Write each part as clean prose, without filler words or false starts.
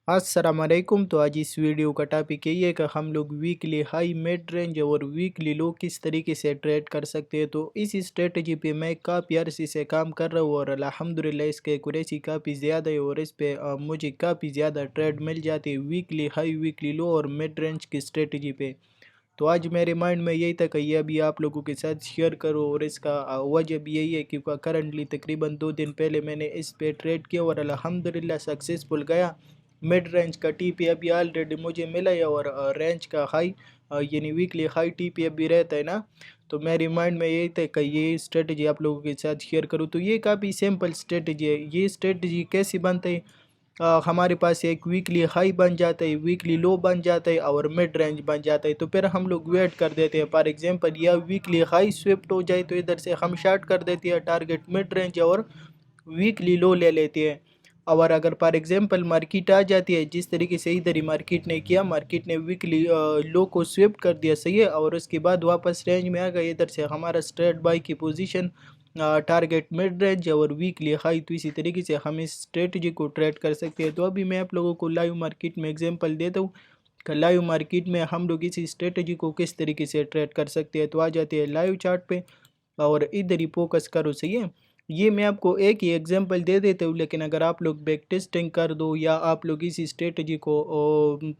अस्सलाम वालेकुम। तो आज इस वीडियो का टॉपिक यही है कि हम लोग वीकली हाई मिड रेंज और वीकली लो किस तरीके से ट्रेड कर सकते हैं। तो इस स्ट्रेटजी पे मैं काफ़ी अरसे से काम कर रहा हूँ और अल्हम्दुलिल्लाह इसके एक्यूरेसी काफ़ी ज़्यादा है और इस पे मुझे काफ़ी ज़्यादा ट्रेड मिल जाती है वीकली हाई वीकली लो और मिड रेंज की स्ट्रेटजी पे। तो आज मेरे माइंड में यही था कि ये अभी आप लोगों के साथ शेयर करो और इसका वजह भी यही है क्योंकि करंटली तकरीबन 2 दिन पहले मैंने इस पे ट्रेड किया और अल्हम्दुलिल्लाह सक्सेसफुल गया। मिड रेंज का टीपी अभी ऑलरेडी मुझे मिला है और रेंज का हाई यानी वीकली हाई टीपी अभी रहता है ना। तो मेरे माइंड में यही था कि ये स्ट्रेटजी आप लोगों के साथ शेयर करूँ। तो ये काफ़ी सिंपल स्ट्रेटजी है। ये स्ट्रेटजी कैसी बनती है? हमारे पास एक वीकली हाई बन जाता है, वीकली लो बन जाता है और मिड रेंज बन जाता है। तो फिर हम लोग वेट कर देते हैं, फॉर एग्जांपल या वीकली हाई स्विफ्ट हो जाए तो इधर से हम शार्ट कर देते हैं टारगेट मिड रेंज और वीकली लो ले लेते हैं। और अगर फॉर एग्जांपल मार्केट आ जाती है जिस तरीके से इधर ही मार्केट ने किया, मार्केट ने वीकली लो को स्विफ्ट कर दिया, सही है, और उसके बाद वापस रेंज में आ गए, इधर से हमारा स्ट्रेट बाई की पोजीशन टारगेट मिड रेंज और वीकली हाई। तो इसी तरीके से हम इस स्ट्रेटजी को ट्रेड कर सकते हैं। तो अभी मैं आप लोगों को लाइव मार्केट में एग्जांपल देता हूँ कि लाइव मार्केट में हम लोग इसी स्ट्रेटजी को किस तरीके से ट्रेड कर सकते हैं। तो आ जाते हैं लाइव चार्ट पे और इधर ही फोकस करो, सही है। ये मैं आपको एक ही एग्जांपल दे देता हूँ, लेकिन अगर आप लोग बैक टेस्टिंग कर दो या आप लोग इसी स्ट्रेटजी को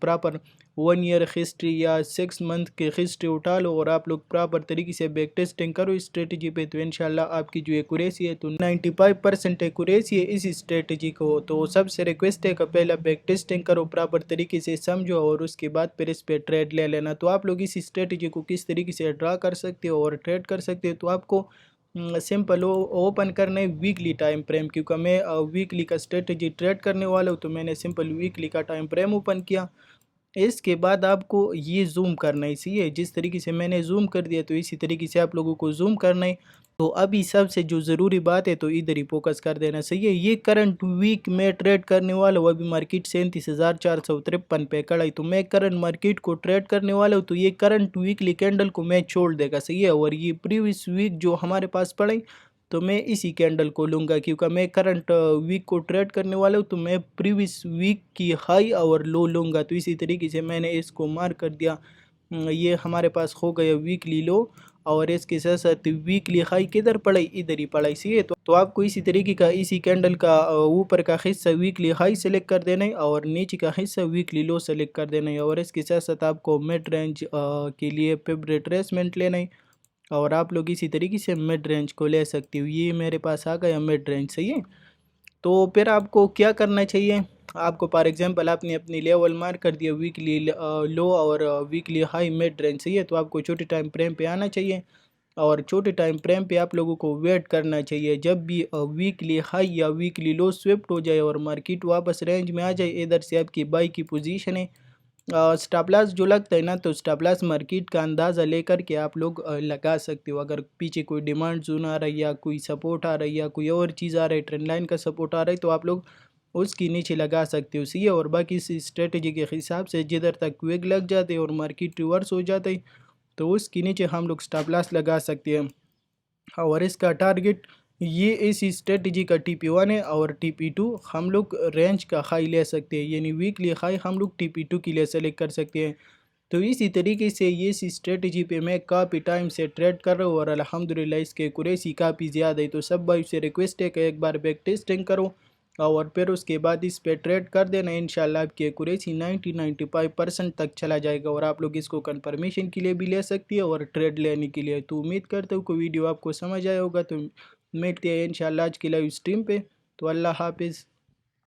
प्रॉपर 1 ईयर हिस्ट्री या 6 मंथ की हिस्ट्री उठा लो और आप लोग प्रॉपर तरीके से बैक टेस्टिंग करो इस स्ट्रेटजी पे, तो इंशाल्लाह आपकी जो एक्यूरेसी है तो 95% एक्यूरेसी है इस स्ट्रेटजी को। तो सबसे रिक्वेस्ट है कि पहले बैक टेस्टिंग करो, प्रॉपर तरीके से समझो और उसके बाद फिर इस पे ट्रेड ले लेना। तो आप लोग इस स्ट्रेटजी को किस तरीके से ड्रा कर सकते हो और ट्रेड कर सकते हो, तो आपको सिंपल ओपन करना है वीकली टाइम फ्रेम, क्योंकि मैं वीकली का स्ट्रेटजी ट्रेड करने वाला हूँ। तो मैंने सिंपल वीकली का टाइम फ्रेम ओपन किया। इसके बाद आपको ये जूम करना है, सही है। जिस तरीके से मैंने जूम कर दिया तो इसी तरीके से आप लोगों को जूम करना है। तो अभी सबसे जो ज़रूरी बात है तो इधर ही फोकस कर देना, सही है। ये करंट वीक में ट्रेड करने वाला हूँ, अभी मार्केट 37,453 पे खड़ा है। तो मैं करंट मार्केट को ट्रेड करने वाला हूँ, तो ये करंट वीकली कैंडल को मैं छोड़ देगा, सही है। और ये प्रीवियस वीक जो हमारे पास पड़ा है तो मैं इसी कैंडल को लूँगा, क्योंकि मैं करंट वीक को ट्रेड करने वाला हूँ। तो मैं प्रीवियस वीक की हाई और लो लूँगा। तो इसी तरीके से मैंने इसको मार्क कर दिया। ये हमारे पास हो गया वीकली लो और इसके साथ साथ वीकली हाई किधर पड़ा, इधर ही पड़ा, इसी है। तो आपको इसी तरीके का इसी कैंडल का ऊपर का हिस्सा वीकली हाई सेलेक्ट कर देना है और नीचे का हिस्सा वीकली लो सेलेक्ट कर देना है और इसके साथ साथ आपको मिड रेंज के लिए फेवरेट ट्रेसमेंट लेना है और आप लोग इसी तरीके से मिड रेंज को ले सकते हो। ये मेरे पास आ गया मिड रेंज, सही है। तो फिर आपको क्या करना चाहिए? आपको फॉर एग्जांपल आपने अपनी लेवल मार्क कर दिया वीकली लो और वीकली हाई मिड रेंज, सही है। तो आपको छोटे टाइम फ्रेम पे आना चाहिए और छोटे टाइम फ्रेम पे आप लोगों को वेट करना चाहिए। जब भी वीकली हाई या वीकली लो स्विफ्ट हो जाए और मार्केट वापस रेंज में आ जाए, इधर से आपकी बाई की पोजीशन है। स्टॉप लॉस जो लगता है ना, तो स्टॉप लॉस मार्केट का अंदाज़ा लेकर के आप लोग लगा सकते हो। अगर पीछे कोई डिमांड जोन आ रहा है या कोई सपोर्ट आ रहा है या कोई और चीज़ आ रहा है, ट्रेंड लाइन का सपोर्ट आ रहा है, तो आप लोग उसकी नीचे लगा सकते हो, सही है। और बाकी इस स्ट्रेटजी के हिसाब से जिधर तक वेग लग जाते हैं और मार्केट रिवर्स हो जाता है तो उसके नीचे हम लोग स्टॉप लॉस लगा सकते हैं। और इसका टारगेट ये इस स्ट्रेटजी का TP1 है और TP2 हम लोग रेंज का हाई ले सकते हैं, यानी वीकली हाई हम लोग TP2 के लिए सेलेक्ट कर सकते हैं। तो इसी तरीके से ये इस स्ट्रेटजी पे मैं काफ़ी टाइम से ट्रेड कर रहा हूँ और अल्हम्दुलिल्लाह इसके एक्यूरेसी काफ़ी ज़्यादा है। तो सब भाई से रिक्वेस्ट है कि एक बार बैक टेस्टिंग करो और फिर उसके बाद इस पे ट्रेड कर देना। इंशाल्लाह आपकी एक्यूरेसी 90-95% तक चला जाएगा और आप लोग इसको कंफर्मेशन के लिए भी ले सकती है और ट्रेड लेने के लिए। तो उम्मीद करता हूँ कि वीडियो आपको समझ आया होगा। तो मिलते हैं इंशाल्लाह आज की लाइव स्ट्रीम पे। तो अल्लाह हाफिज़।